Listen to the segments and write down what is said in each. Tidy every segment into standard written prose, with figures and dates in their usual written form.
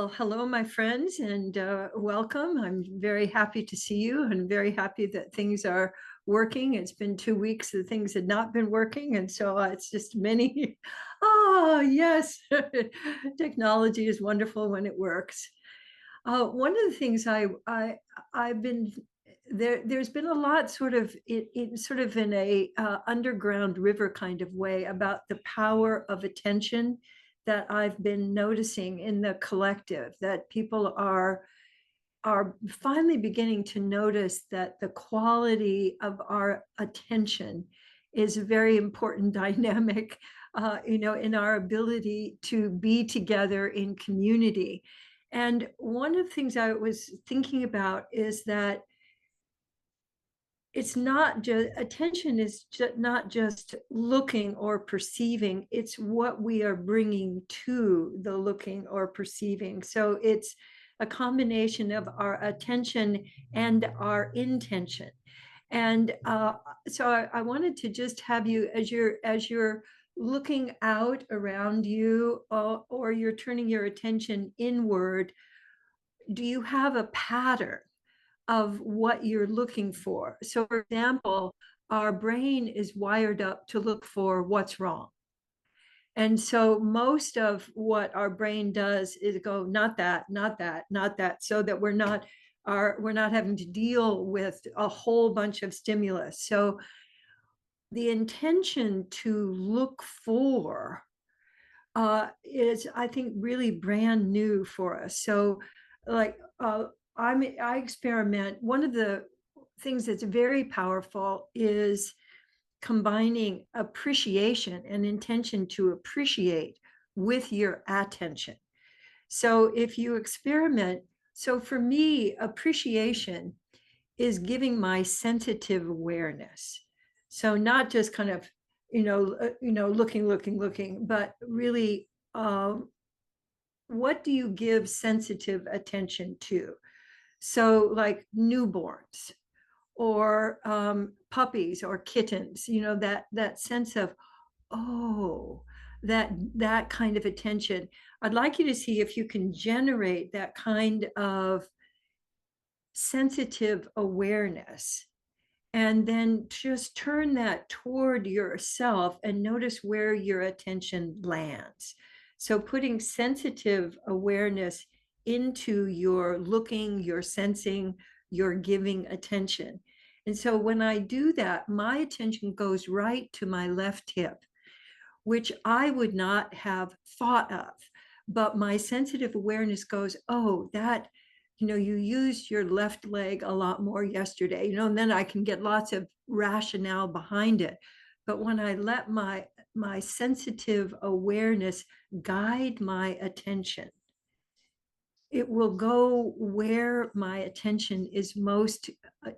Well, hello, my friends, and welcome. I'm very happy to see you and very happy that things are working. It's been 2 weeks that things had not been working, and so it's just many. Oh, yes, technology is wonderful when it works. One of the things I've been there's been a lot sort of sort of in a underground river kind of way about the power of attention that I've been noticing in the collective, that people are finally beginning to notice that the quality of our attention is a very important dynamic, in our ability to be together in community. And one of the things I was thinking about is that it's not just attention is not just looking or perceiving, it's what we are bringing to the looking or perceiving. So it's a combination of our attention and our intention. And so I wanted to just have you, as you're looking out around you, or you're turning your attention inward, do you have a pattern of what you're looking for? So, for example, our brain is wired up to look for what's wrong. And so most of what our brain does is go, not that, not that, not that, so that we're not having to deal with a whole bunch of stimulus. So the intention to look for is, I think, really brand new for us. So, like, I experiment. One of the things that's very powerful is combining appreciation and intention to appreciate with your attention. So, if you experiment, so for me, appreciation is giving my sensitive awareness. So not just kind of, looking, but really, what do you give sensitive attention to? So like newborns or puppies or kittens, that sense of, oh, that kind of attention. I'd like you to see if you can generate that kind of sensitive awareness, and then just turn that toward yourself and notice where your attention lands. So putting sensitive awareness into your looking, your sensing, your giving attention. And so when I do that, my attention goes right to my left hip, which I would not have thought of. But my sensitive awareness goes, oh, that, you used your left leg a lot more yesterday, and then I can get lots of rationale behind it. But when I let my sensitive awareness guide my attention, it will go where my attention is most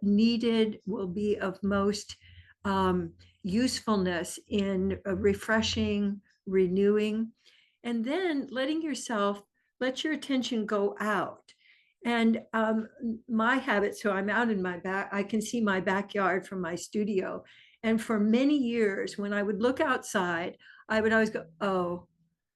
needed, will be of most usefulness in refreshing, renewing, and then let your attention go out. And my habit, so I'm out in my back, I can see my backyard from my studio. And for many years, when I would look outside, I would always go, oh,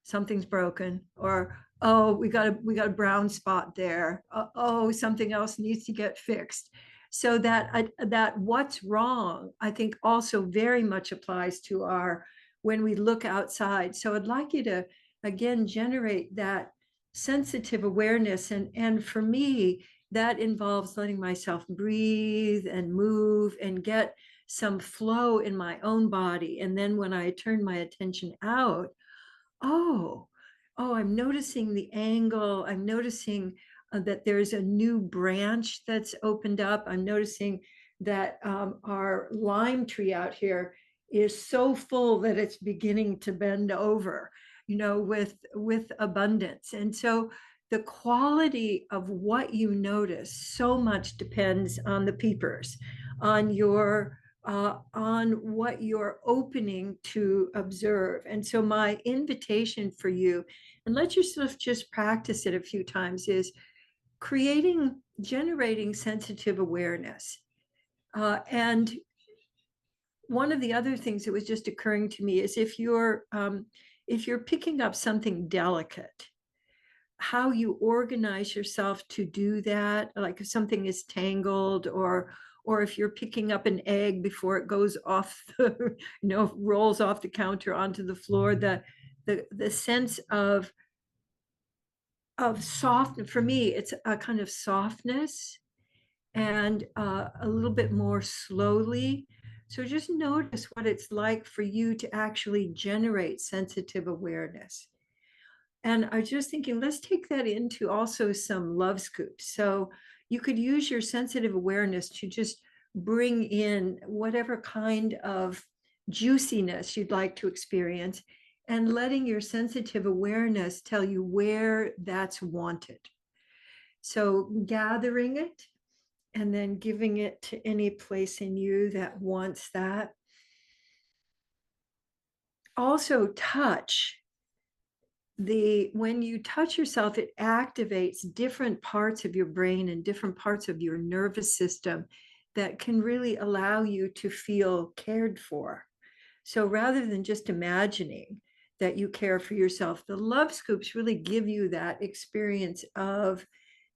something's broken, or oh, we got a brown spot there. Oh, something else needs to get fixed. So that what's wrong, I think, also very much applies to our when we look outside. So I'd like you to again generate that sensitive awareness, and for me, that involves letting myself breathe and move and get some flow in my own body. And then when I turn my attention out, oh, oh, I'm noticing the angle. I'm noticing that there's a new branch that's opened up. I'm noticing that our lime tree out here is so full that it's beginning to bend over, with abundance. And so the quality of what you notice so much depends on the peepers, on what you're opening to observe. And so my invitation for you, and let yourself just practice it a few times, is generating sensitive awareness. And one of the other things that was just occurring to me is if you're picking up something delicate, how you organize yourself to do that, like if something is tangled, or if you're picking up an egg before it goes off the, rolls off the counter onto the floor, the sense of soft, for me, it's a kind of softness, and a little bit more slowly. So just notice what it's like for you to actually generate sensitive awareness. And I was just thinking, let's take that into also some love scoops. So you could use your sensitive awareness to just bring in whatever kind of juiciness you'd like to experience, and letting your sensitive awareness tell you where that's wanted. So gathering it and then giving it to any place in you that wants that. Also, touch. When you touch yourself, it activates different parts of your brain and different parts of your nervous system that can really allow you to feel cared for. So rather than just imagining that you care for yourself, the love scoops really give you that experience of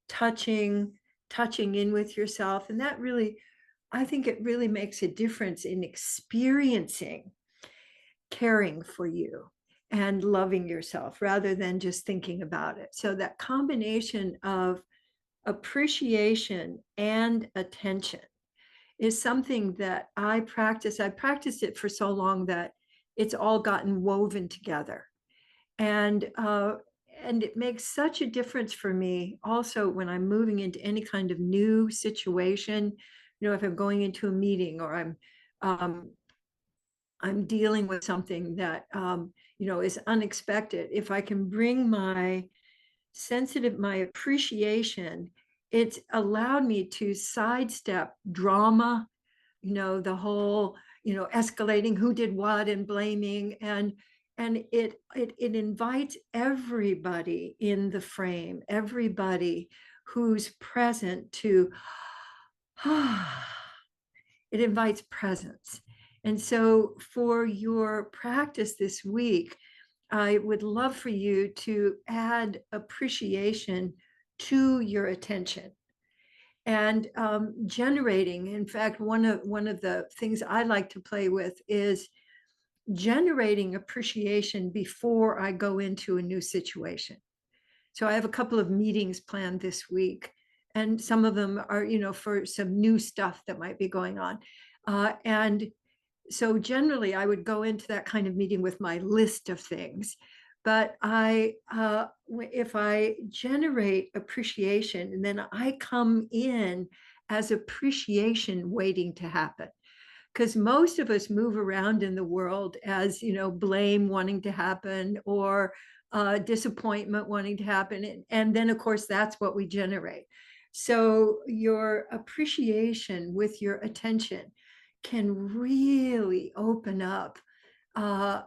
touching in with yourself. And that really, I think it really makes a difference in experiencing caring for you and loving yourself rather than just thinking about it. So that combination of appreciation and attention is something that I practice. I practiced it for so long that it's all gotten woven together. And it makes such a difference for me also when I'm moving into any kind of new situation. If I'm going into a meeting, or um, I'm dealing with something that is unexpected. If I can bring my appreciation, it's allowed me to sidestep drama, the whole, escalating who did what and blaming, and it invites everybody in the frame, everybody who's present to it invites presence. And so for your practice this week, I would love for you to add appreciation to your attention, and generating. In fact, one of the things I like to play with is generating appreciation before I go into a new situation. So I have a couple of meetings planned this week, and some of them are, for some new stuff that might be going on. And so generally I would go into that kind of meeting with my list of things. But if I generate appreciation, and then I come in as appreciation waiting to happen, because most of us move around in the world as, blame wanting to happen, or disappointment wanting to happen. And then, of course, that's what we generate. So your appreciation with your attention can really open up uh,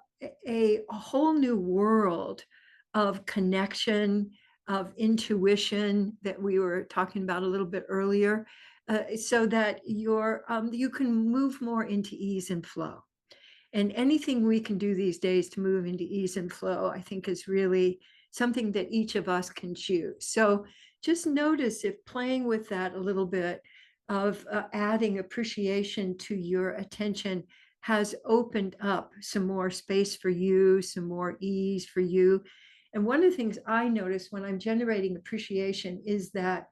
a whole new world of connection, of intuition that we were talking about a little bit earlier, so that you can move more into ease and flow. And anything we can do these days to move into ease and flow, I think, is really something that each of us can choose. So just notice if playing with that a little bit, of adding appreciation to your attention, has opened up some more space for you, some more ease for you. And one of the things I notice when I'm generating appreciation is that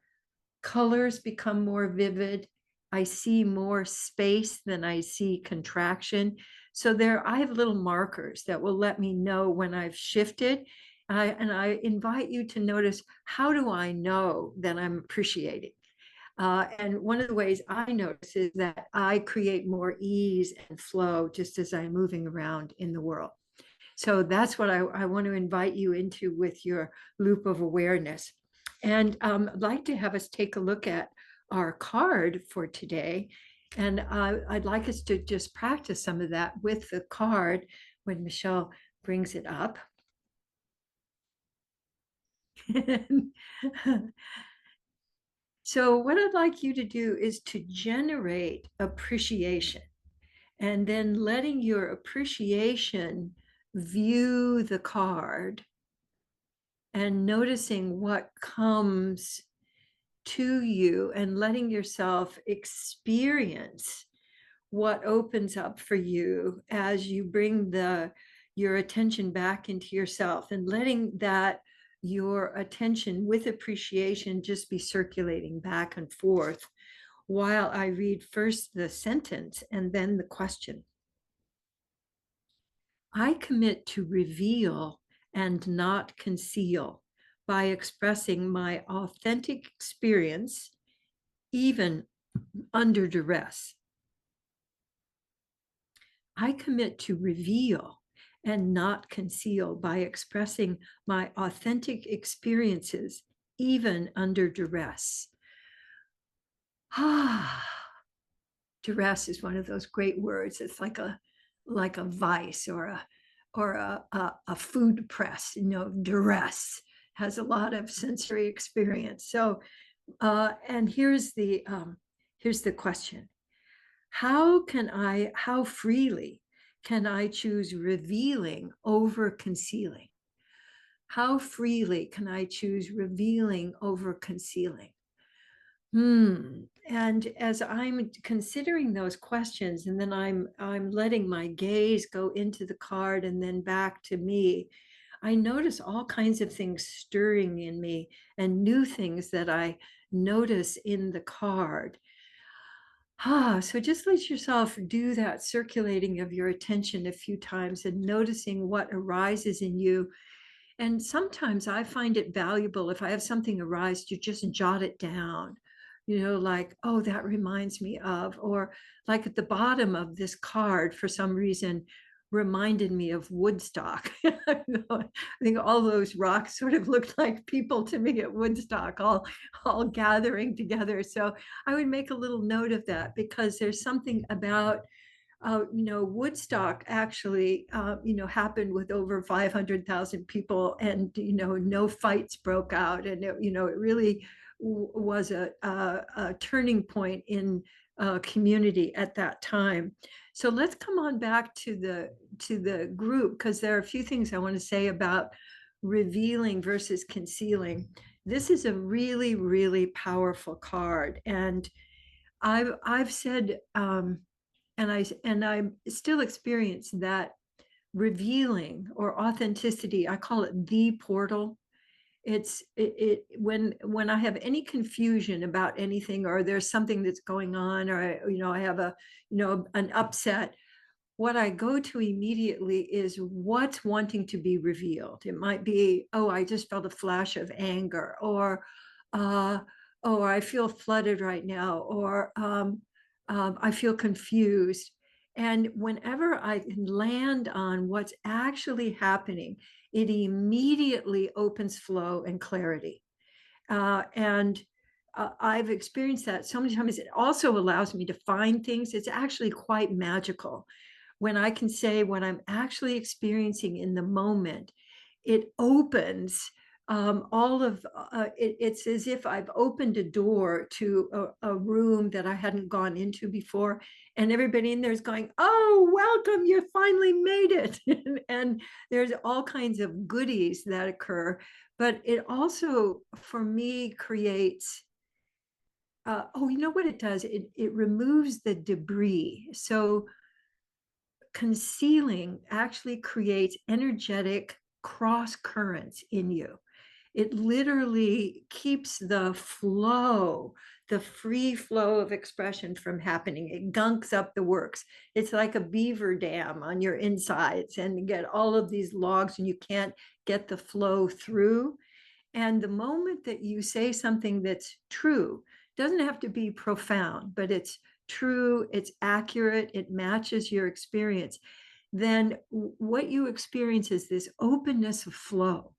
colors become more vivid. I see more space than I see contraction. So I have little markers that will let me know when I've shifted. And I invite you to notice, how do I know that I'm appreciating? And one of the ways I notice is that I create more ease and flow just as I'm moving around in the world. So that's what I want to invite you into with your loop of awareness. And I'd like to have us take a look at our card for today. And I'd like us to just practice some of that with the card when Michelle brings it up. So what I'd like you to do is to generate appreciation, and then letting your appreciation view the card and noticing what comes to you and letting yourself experience what opens up for you as you bring your attention back into yourself, and letting that your attention with appreciation just be circulating back and forth while I read first the sentence and then the question. I commit to reveal and not conceal by expressing my authentic experience, even under duress. I commit to reveal and not conceal by expressing my authentic experiences, even under duress. Ah, duress is one of those great words. It's like a vice or a food press. Duress has a lot of sensory experience. So, and here's the question: how freely can I choose revealing over concealing? How freely can I choose revealing over concealing? And as I'm considering those questions, and then I'm letting my gaze go into the card and then back to me, I notice all kinds of things stirring in me and new things that I notice in the card. So just let yourself do that circulating of your attention a few times and noticing what arises in you. And sometimes I find it valuable if I have something arise to just jot it down, like, oh, that reminds me of, or like at the bottom of this card, for some reason, reminded me of Woodstock. I think all those rocks sort of looked like people to me at Woodstock, all gathering together. So I would make a little note of that, because there's something about Woodstock actually, happened with over 500,000 people, and, no fights broke out. And, it really was a turning point in community at that time. So let's come on back to the group, because there are a few things I want to say about revealing versus concealing. This is a really, really powerful card. And I've said, and I still experience that revealing or authenticity. I call it the portal. When I have any confusion about anything, or there's something that's going on, or I have an upset, what I go to immediately is what's wanting to be revealed. It might be, oh, I just felt a flash of anger, or uh, oh, I feel flooded right now, or I feel confused. And whenever I can land on what's actually happening, it immediately opens flow and clarity. And I've experienced that so many times. It also allows me to find things. It's actually quite magical when I can say what I'm actually experiencing in the moment. It opens all of it's as if I've opened a door to a room that I hadn't gone into before, and everybody in there is going, oh, welcome, you finally made it. And there's all kinds of goodies that occur. But it also, for me, creates oh, you know what it does? It removes the debris. So concealing actually creates energetic cross currents in you. It literally keeps the flow, the free flow of expression from happening. It gunks up the works. It's like a beaver dam on your insides, and you get all of these logs and you can't get the flow through. And the moment that you say something that's true, doesn't have to be profound, but it's true, it's accurate, it matches your experience, then what you experience is this openness of flow.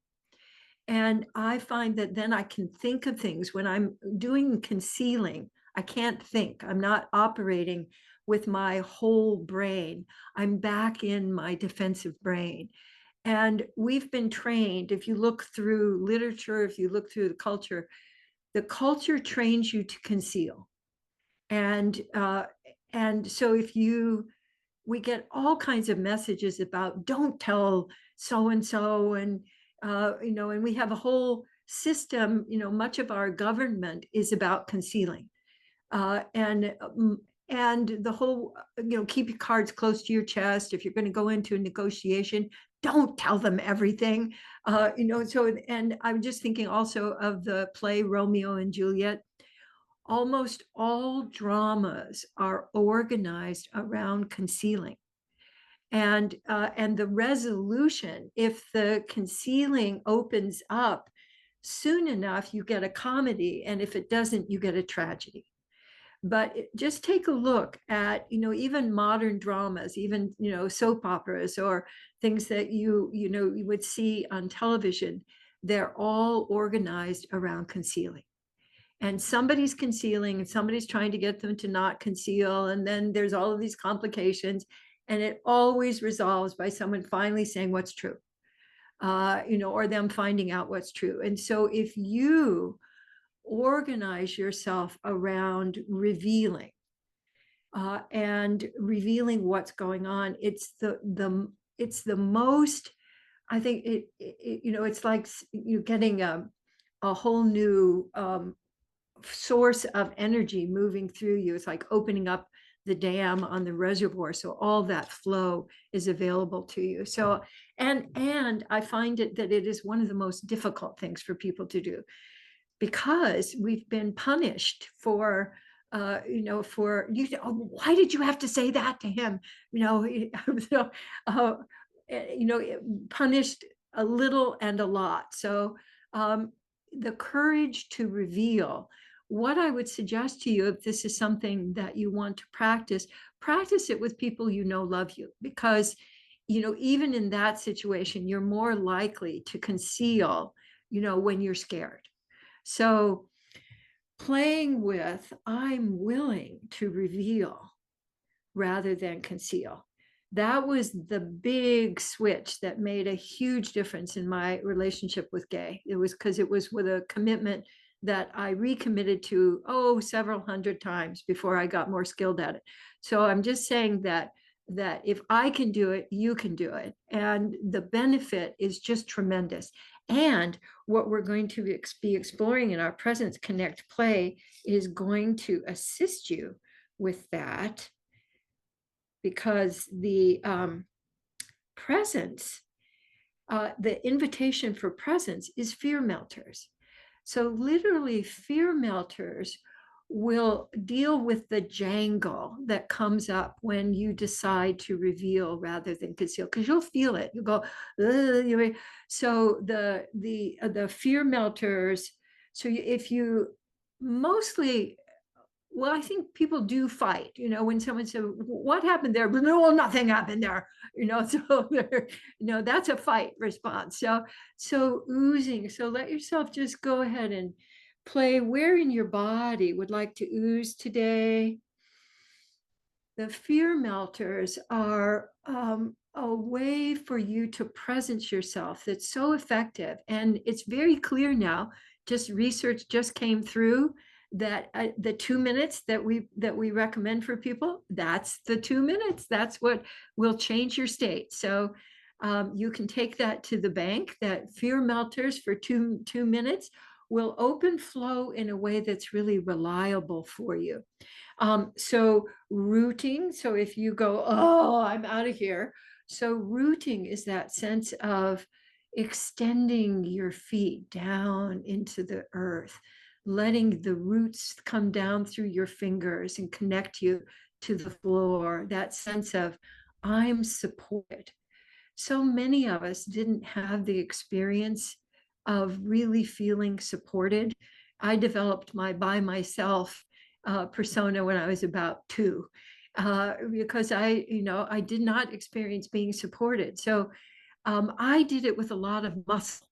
And I find that then I can think of things. When I'm doing concealing, I can't think. I'm not operating with my whole brain. I'm back in my defensive brain. And we've been trained, if you look through literature, if you look through the culture trains you to conceal. And so we get all kinds of messages about don't tell so and so, and we have a whole system, much of our government is about concealing. And the whole, keep your cards close to your chest. If you're going to go into a negotiation, don't tell them everything. So, and I'm just thinking also of the play Romeo and Juliet. Almost all dramas are organized around concealing. And the resolution, if the concealing opens up soon enough, you get a comedy, and if it doesn't, you get a tragedy. But just take a look at, even modern dramas, even, soap operas or things that you would see on television. They're all organized around concealing. And somebody's concealing and somebody's trying to get them to not conceal. And then there's all of these complications. And it always resolves by someone finally saying what's true, or them finding out what's true. And so if you organize yourself around revealing, and revealing what's going on, it's the most, I think it's like you're getting a whole new source of energy moving through you. It's like opening up the dam on the reservoir, so all that flow is available to you. So and I find that it is one of the most difficult things for people to do, because we've been punished for for you. Oh, why did you have to say that to him? So, uh, punished a little and a lot. So the courage to reveal. What I would suggest to you, if this is something that you want to practice it with people love you, because even in that situation, you're more likely to conceal when you're scared. So playing with, I'm willing to reveal rather than conceal. That was the big switch that made a huge difference in my relationship with Gay. It was because it was with a commitment that I recommitted to, several hundred times before I got more skilled at it. So I'm just saying that if I can do it, you can do it. And the benefit is just tremendous. And what we're going to be exploring in our Presence Connect play is going to assist you with that, because the presence, the invitation for presence is fear melters. So literally, fear melters will deal with the jangle that comes up when you decide to reveal rather than conceal, because you'll feel it. You go, so the fear melters. So if you mostly, well, I think people do fight, when someone says, what happened there? But no, nothing happened there, so that's a fight response. So oozing, so let yourself just go ahead and play. Where in your body would like to ooze today? The fear melters are a way for you to presence yourself that's so effective. And it's very clear now, just research just came through that the 2 minutes that we recommend for people, that's the 2 minutes. That's what will change your state. So you can take that to the bank, that fear melters for 2 minutes will open flow in a way that's really reliable for you. So rooting, so if you go, I'm out of here. So rooting is that sense of extending your feet down into the earth, letting the roots come down through your fingers and connect you to the floor, that sense of I'm supported. So many of us didn't have the experience of really feeling supported. I developed my by myself persona when I was about 2, because I did not experience being supported. So I did it with a lot of muscle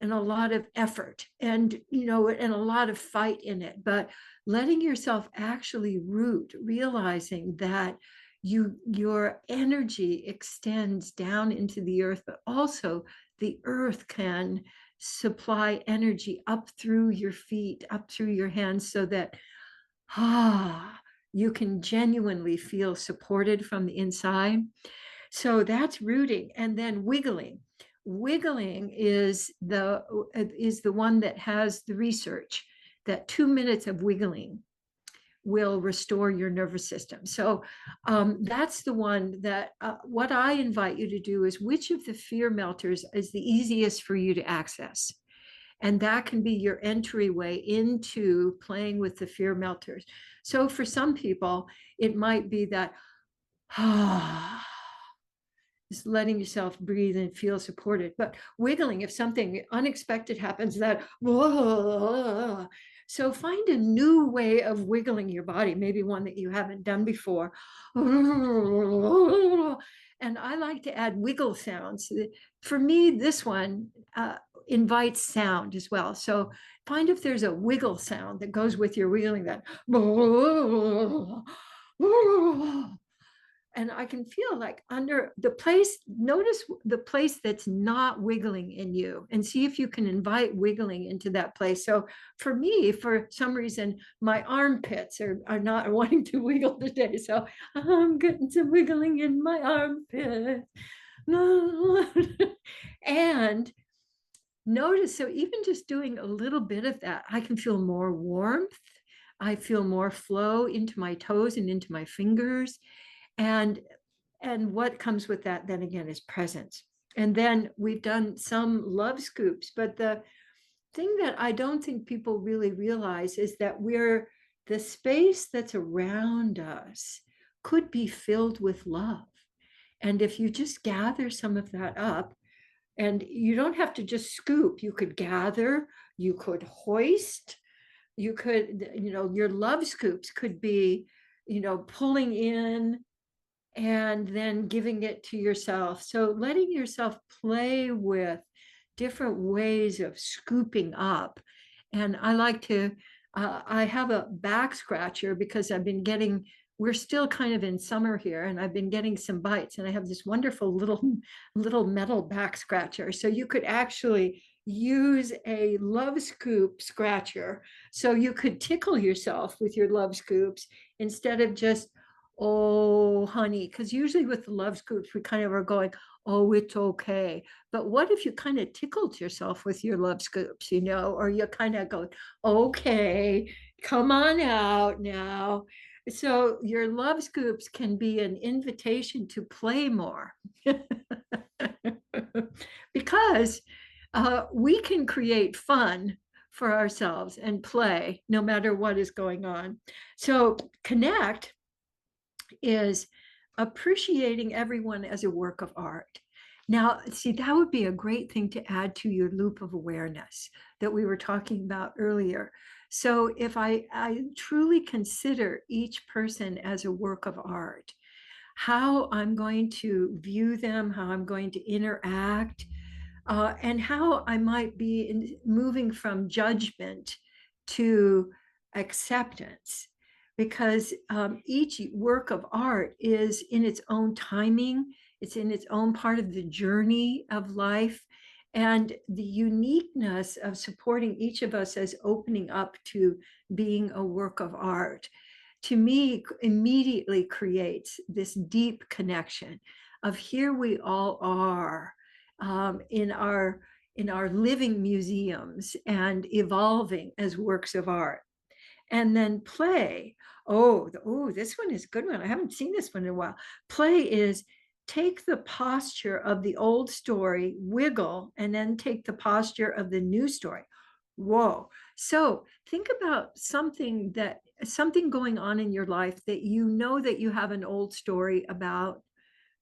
and a lot of effort, and and a lot of fight in it. But letting yourself actually root, realizing that your energy extends down into the earth, but also the earth can supply energy up through your feet, up through your hands, so that you can genuinely feel supported from the inside. So that's rooting. And then wiggling. Wiggling is the one that has the research that 2 minutes of wiggling will restore your nervous system. So that's the one that what I invite you to do is, which of the fear melters is the easiest for you to access? And that can be your entryway into playing with the fear melters. So for some people, it might be that, just letting yourself breathe and feel supported. But wiggling, if something unexpected happens, that, whoa. So find a new way of wiggling your body, maybe one that you haven't done before. And I like to add wiggle sounds. For me, this one invites sound as well. So find if there's a wiggle sound that goes with your wiggling, that. And I can feel like under the place, notice the place that's not wiggling in you and see if you can invite wiggling into that place. So for me, for some reason, my armpits are not wanting to wiggle today. So I'm getting some wiggling in my armpit. And notice, so even just doing a little bit of that, I can feel more warmth. I feel more flow into my toes and into my fingers. And what comes with that then again is presence. And then we've done some love scoops, but the thing that I don't think people really realize is that the space that's around us could be filled with love. And if you just gather some of that up, and you don't have to just scoop, you could gather, you could hoist, you could, your love scoops could be, pulling in and then giving it to yourself. So letting yourself play with different ways of scooping up. And I like to, I have a back scratcher because we're still kind of in summer here, and I've been getting some bites, and I have this wonderful little metal back scratcher. So you could actually use a love scoop scratcher. So you could tickle yourself with your love scoops instead of just, oh, honey, because usually with the love scoops, we kind of are going, oh, it's okay. But what if you kind of tickled yourself with your love scoops, or you kind of go, okay, come on out now. So your love scoops can be an invitation to play more. Because we can create fun for ourselves and play no matter what is going on. So connect is appreciating everyone as a work of art. Now, see, that would be a great thing to add to your loop of awareness that we were talking about earlier. So if I truly consider each person as a work of art, how I'm going to view them, how I'm going to interact, and how I might be moving from judgment to acceptance, because each work of art is in its own timing, it's in its own part of the journey of life, and the uniqueness of supporting each of us as opening up to being a work of art, to me, immediately creates this deep connection of here we all are, in our living museums and evolving as works of art. And then play. Oh, this one is a good one. I haven't seen this one in a while. Play is take the posture of the old story, wiggle, and then take the posture of the new story. Whoa. So think about something going on in your life that that you have an old story about.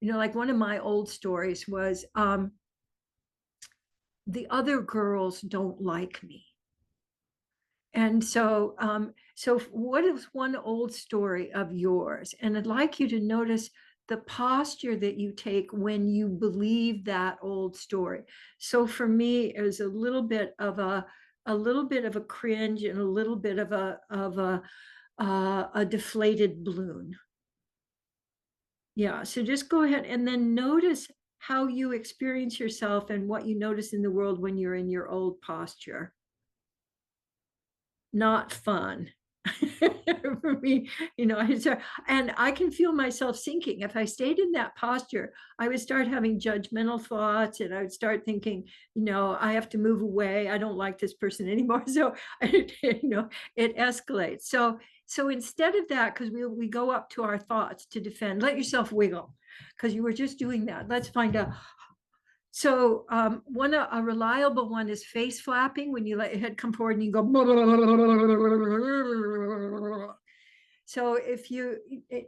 Like one of my old stories was, the other girls don't like me. And so, what is one old story of yours? And I'd like you to notice the posture that you take when you believe that old story. So for me, it was a little bit of a cringe and a little bit of a deflated balloon. Yeah. So just go ahead and then notice how you experience yourself and what you notice in the world when you're in your old posture. Not fun. For me, and I can feel myself sinking. If I stayed in that posture, I would start having judgmental thoughts, and I would start thinking, I have to move away. I don't like this person anymore. So, it escalates. So instead of that, because we go up to our thoughts to defend, let yourself wiggle, because you were just doing that. Let's find out. So one a reliable one is face flapping, when you let your head come forward and you go. So if you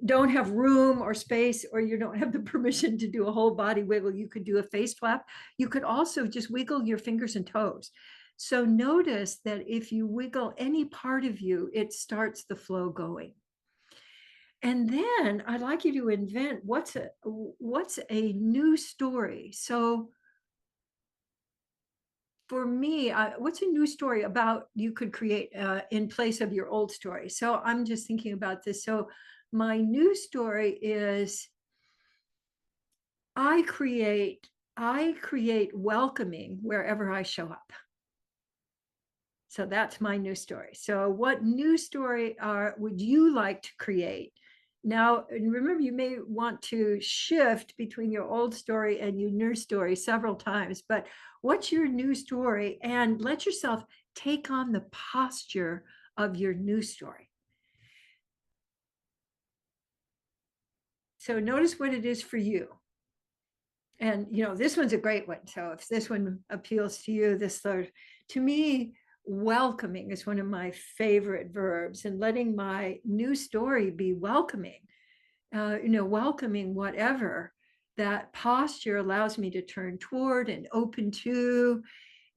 don't have room or space, or you don't have the permission to do a whole body wiggle, you could do a face flap. You could also just wiggle your fingers and toes. So notice that if you wiggle any part of you, it starts the flow going. And then I'd like you to invent what's a new story. So for me, what's a new story about you could create in place of your old story? So I'm just thinking about this. So my new story is I create welcoming wherever I show up. So that's my new story. So what new story would you like to create? Now, and remember, you may want to shift between your old story and your new story several times, but what's your new story? And let yourself take on the posture of your new story. So notice what it is for you. And, this one's a great one. So if this one appeals to you, to me, welcoming is one of my favorite verbs, and letting my new story be welcoming. Welcoming whatever that posture allows me to turn toward and open to.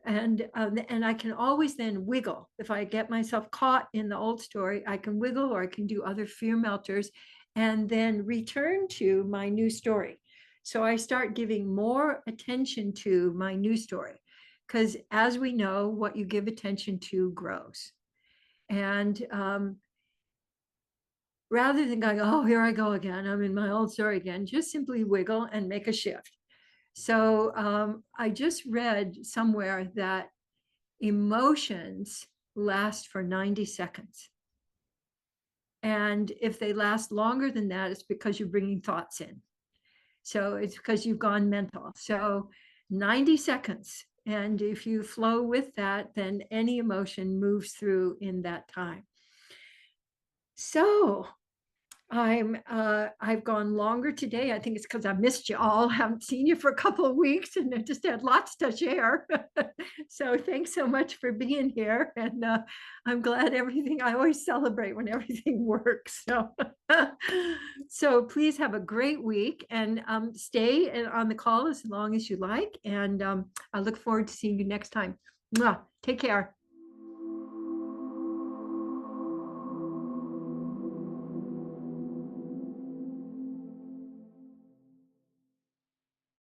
And I can always then wiggle. If I get myself caught in the old story, I can wiggle, or I can do other fear melters and then return to my new story. So I start giving more attention to my new story, because as we know, what you give attention to grows. And rather than going, oh, here I go again, I'm in my old story again, just simply wiggle and make a shift. So I just read somewhere that emotions last for 90 seconds. And if they last longer than that, it's because you're bringing thoughts in. So it's because you've gone mental. So 90 seconds. And if you flow with that, then any emotion moves through in that time. So I've gone longer today. I think it's because I missed you all. Haven't seen you for a couple of weeks, and I just had lots to share. So thanks so much for being here. And I'm glad I always celebrate when everything works. So please have a great week, and stay on the call as long as you like. And I look forward to seeing you next time. Mwah. Take care.